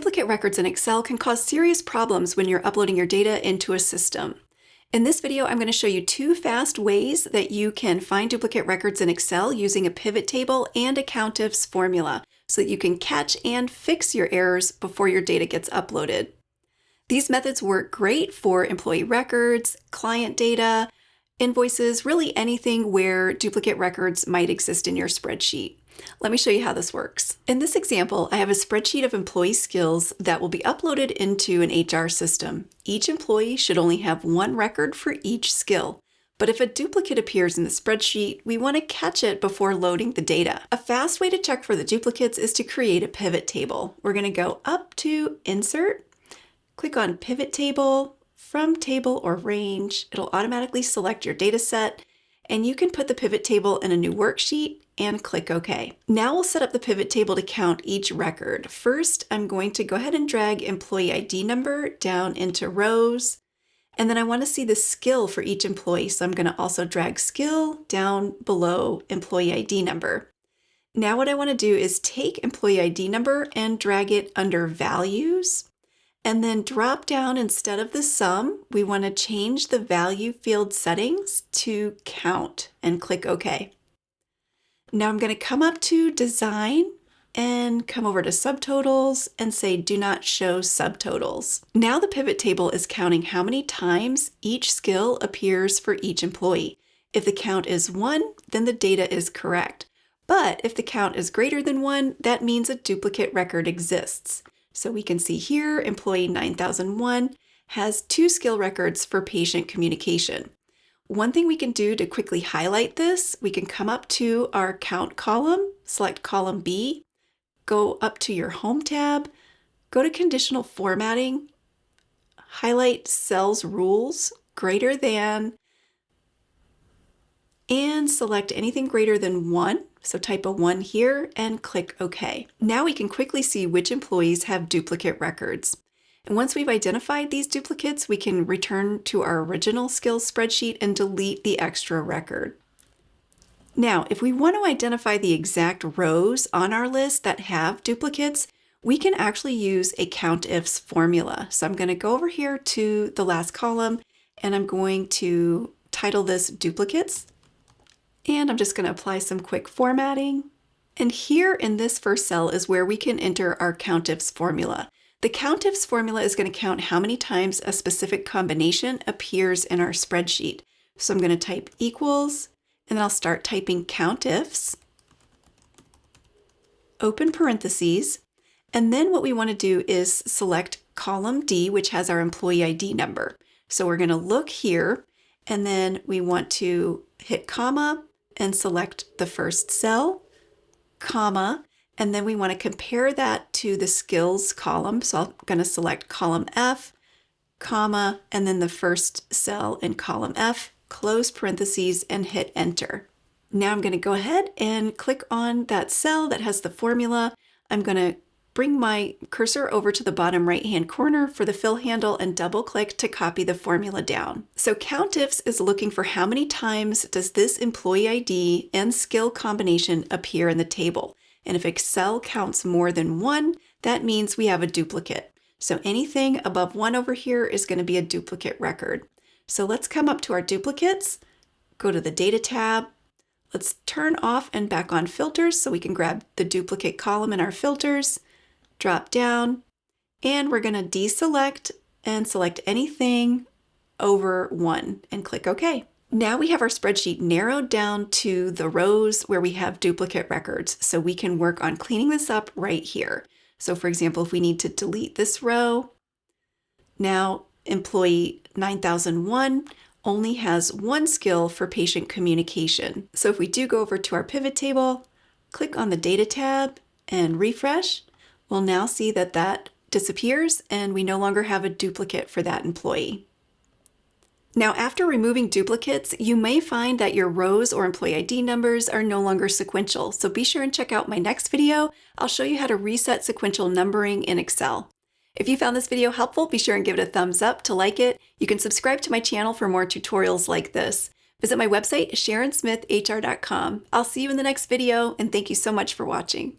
Duplicate records in Excel can cause serious problems when you're uploading your data into a system. In this video, I'm going to show you two fast ways that you can find duplicate records in Excel using a pivot table and a COUNTIFS formula so that you can catch and fix your errors before your data gets uploaded. These methods work great for employee records, client data, invoices, really anything where duplicate records might exist in your spreadsheet. Let me show you how this works. In this example, I have a spreadsheet of employee skills that will be uploaded into an HR system. Each employee should only have one record for each skill. But if a duplicate appears in the spreadsheet, we want to catch it before loading the data. A fast way to check for the duplicates is to create a pivot table. We're going to go up to Insert, click on Pivot Table, from Table or Range. It'll automatically select your data set, and you can put the pivot table in a new worksheet and click OK. Now we'll set up the pivot table to count each record. First, I'm going to go ahead and drag employee ID number down into rows, and then I want to see the skill for each employee, so I'm going to also drag skill down below employee ID number. Now what I want to do is take employee ID number and drag it under values, and then drop down, instead of the sum, we want to change the value field settings to count and click OK. Now I'm going to come up to Design and come over to Subtotals and say Do Not Show Subtotals. Now the pivot table is counting how many times each skill appears for each employee. If the count is 1, then the data is correct. But if the count is greater than 1, that means a duplicate record exists. So we can see here, employee 9001 has 2 skill records for patient communication. One thing we can do to quickly highlight this, we can come up to our count column, select column B, go up to your Home tab, go to Conditional Formatting, highlight Cells Rules, greater than, and select anything greater than 1. So type a 1 here and click OK. Now we can quickly see which employees have duplicate records. And once we've identified these duplicates, we can return to our original skills spreadsheet and delete the extra record. Now, if we want to identify the exact rows on our list that have duplicates, we can actually use a COUNTIFS formula. So I'm going to go over here to the last column and I'm going to title this Duplicates. And I'm just going to apply some quick formatting. And here in this first cell is where we can enter our COUNTIFS formula. The COUNTIFS formula is going to count how many times a specific combination appears in our spreadsheet. So I'm going to type equals, and then I'll start typing COUNTIFS, open parentheses, and then what we want to do is select column D, which has our employee ID number. So we're going to look here, and then we want to hit comma and select the first cell, comma, and then we want to compare that to the skills column. So I'm going to select column F, comma, and then the first cell in column F, close parentheses, and hit enter. Now I'm going to go ahead and click on that cell that has the formula. I'm going to bring my cursor over to the bottom right-hand corner for the fill handle and double-click to copy the formula down. So COUNTIFS is looking for how many times does this employee ID and skill combination appear in the table. And if Excel counts more than 1, that means we have a duplicate. So anything above 1 over here is going to be a duplicate record. So let's come up to our duplicates, go to the Data tab. Let's turn off and back on filters so we can grab the duplicate column in our filters. Drop down, and we're going to deselect and select anything over 1 and click OK. Now we have our spreadsheet narrowed down to the rows where we have duplicate records, so we can work on cleaning this up right here. So for example, if we need to delete this row, now employee 9001 only has 1 skill for patient communication. So if we do go over to our pivot table, click on the Data tab and refresh, we'll now see that that disappears and we no longer have a duplicate for that employee. Now, after removing duplicates, you may find that your rows or employee ID numbers are no longer sequential. So be sure and check out my next video. I'll show you how to reset sequential numbering in Excel. If you found this video helpful, be sure and give it a thumbs up to like it. You can subscribe to my channel for more tutorials like this. Visit my website, SharonSmithHR.com. I'll see you in the next video, and thank you so much for watching.